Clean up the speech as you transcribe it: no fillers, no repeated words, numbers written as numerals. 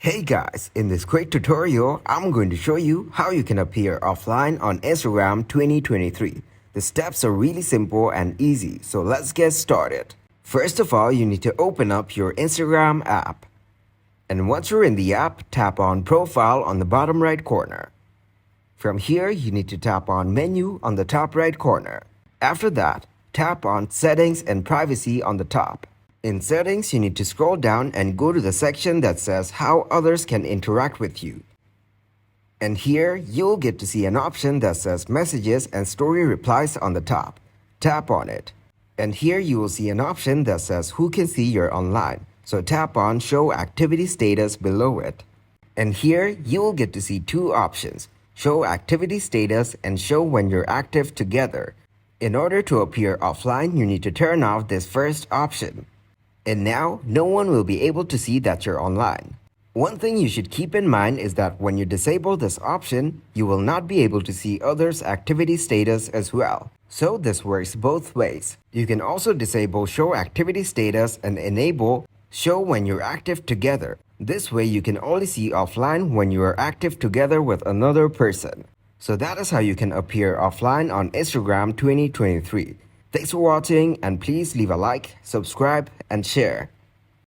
Hey guys, in this quick tutorial, I'm going to show you how you can appear offline on Instagram 2023. The steps are really simple and easy, so let's get started. First of all, you need to open up your Instagram app. And once you're in the app, tap on Profile on the bottom right corner. From here, you need to tap on Menu on the top right corner. After that, tap on Settings and Privacy on the top. In Settings, you need to scroll down and go to the section that says how others can interact with you. And here, you'll get to see an option that says Messages and Story Replies on the top. Tap on it. And here you will see an option that says Who can see you're online. So tap on Show Activity Status below it. And here, you'll get to see two options, Show Activity Status and Show When You're Active Together. In order to appear offline, you need to turn off this first option. And now, no one will be able to see that you're online. One thing you should keep in mind is that when you disable this option, you will not be able to see others' activity status as well. So this works both ways. You can also disable Show Activity Status and enable Show When You're Active Together. This way you can only see offline when you are active together with another person. So that is how you can appear offline on Instagram 2023. Thanks for watching and please leave a like, subscribe, and share.